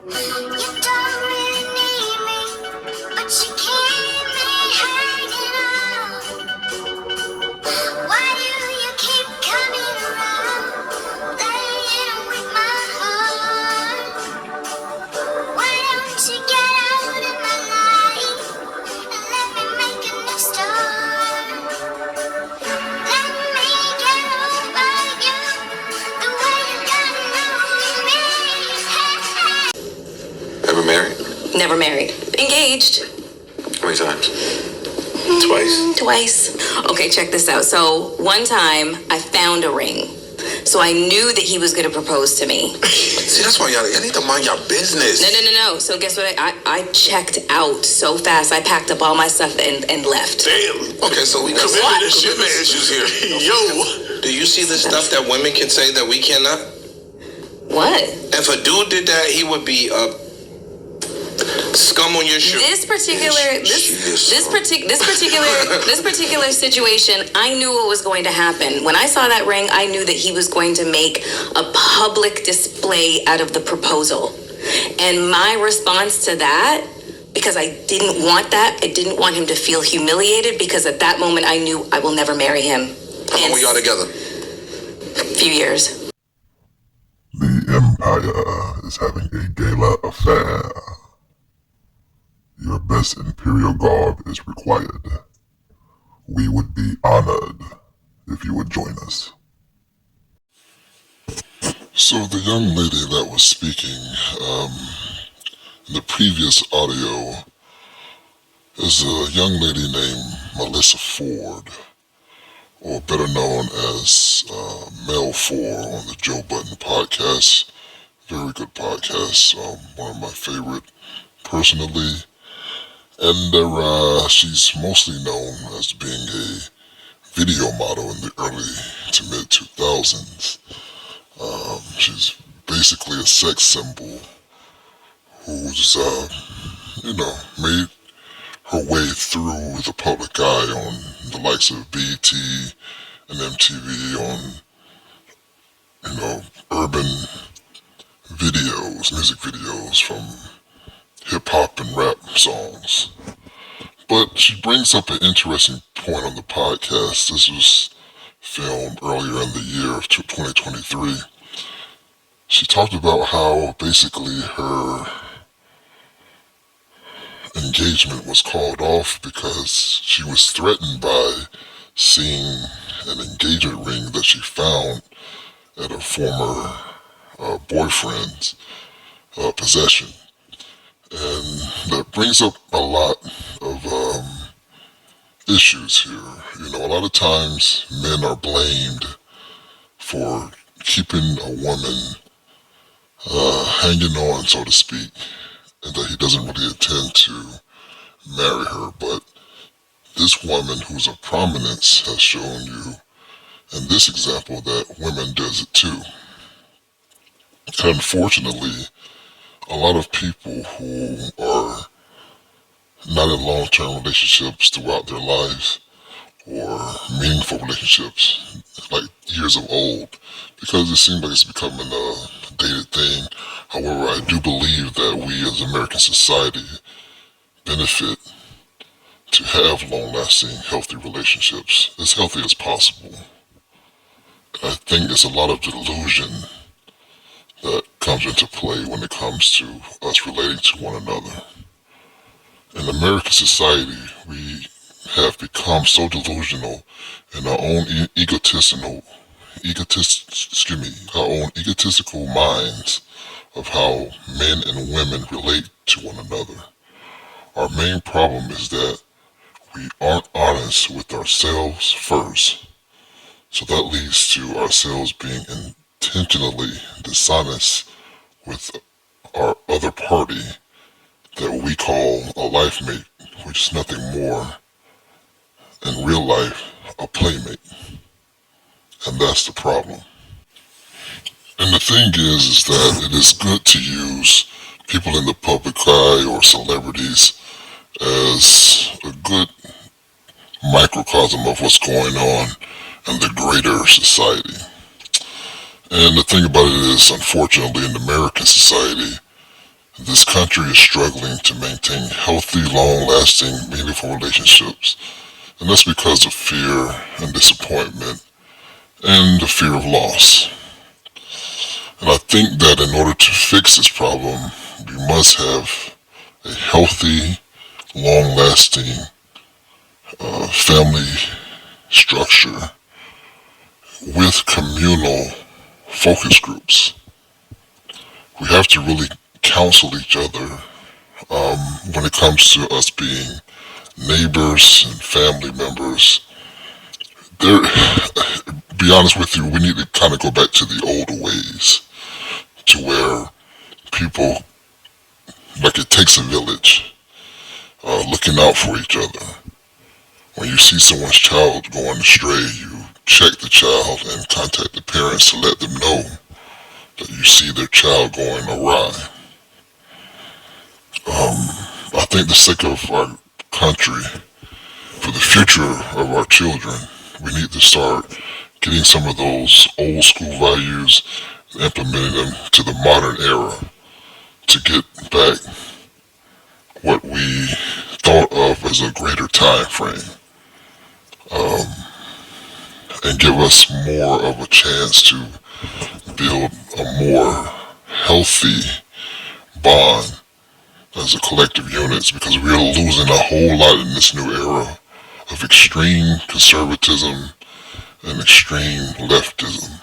You don't really need me, but you keep me hanging on. Why do you keep coming around, playing with my heart? Why don't you get out of my life and let me make a new start? Let me get over you the way you got over me. Hey, hey. Ever married? Never married. Engaged. How many times? Twice? Twice. Okay, check this out. So one time I found a ring. So I knew that he was going to propose to me. See, that's why y'all need to mind your business. No. So guess what? I checked out so fast. I packed up all my stuff and left. Damn. Okay, so we got commitment issues here. Yo. Do you see the stuff that women can say that we cannot? What? If a dude did that, he would be scum on your shoe. This particular situation, I knew what was going to happen. When I saw that ring, I knew that he was going to make a public display out of the proposal. And my response to that, because I didn't want that, I didn't want him to feel humiliated, because at that moment I knew I will never marry him. How long were y'all together? A few years. The Empire is having a gala affair. Your best imperial garb is required. We would be honored if you would join us. So the young lady that was speaking in the previous audio is a young lady named Melyssa Ford, or better known as Mel Ford on the Joe Budden Podcast. Very good podcast, one of my favorite personally. And she's mostly known as being a video model in the early to mid 2000s. She's basically a sex symbol who's, made her way through the public eye on the likes of BET and MTV on, urban videos, music videos from hip-hop and rap songs. But she brings up an interesting point on the podcast. This was filmed earlier in the year of 2023. She talked about how basically her engagement was called off because she was threatened by seeing an engagement ring that she found at a former boyfriend's possession. And that brings up a lot of issues here. A lot of times men are blamed for keeping a woman hanging on, so to speak, and that he doesn't really intend to marry her. But this woman who's of prominence has shown you in this example that women does it too. And unfortunately, a lot of people who are not in long-term relationships throughout their lives, or meaningful relationships, like years of old, because it seems like it's becoming a dated thing. However, I do believe that we as American society benefit to have long-lasting, healthy relationships, as healthy as possible. And I think there's a lot of delusion that comes into play when it comes to us relating to one another. In American society, we have become so delusional in our own egotistical minds of how men and women relate to one another. Our main problem is that we aren't honest with ourselves first. So that leads to ourselves being intentionally dishonest with our other party that we call a life mate, which is nothing more in real life a playmate. And that's the problem. And the thing is that it is good to use people in the public eye or celebrities as a good microcosm of what's going on in the greater society. And the thing about it is, unfortunately, in American society, This country is struggling to maintain healthy, long-lasting, meaningful relationships, and that's because of fear and disappointment and the fear of loss. And I think that in order to fix this problem, we must have a healthy, long-lasting family structure with communal focus groups. We have to really counsel each other when it comes to us being neighbors and family members. There, be honest with you, we need to kind of go back to the old ways, to where people, like it takes a village, looking out for each other. When you see someone's child going astray, you check the child and contact the parents to let them know that you see their child going awry. I think the sake of our country, for the future of our children, we need to start getting some of those old school values and implementing them to the modern era to get back what we thought of as a greater time frame, and give us more of a chance to build a more healthy bond as a collective units, because we are losing a whole lot in this new era of extreme conservatism and extreme leftism.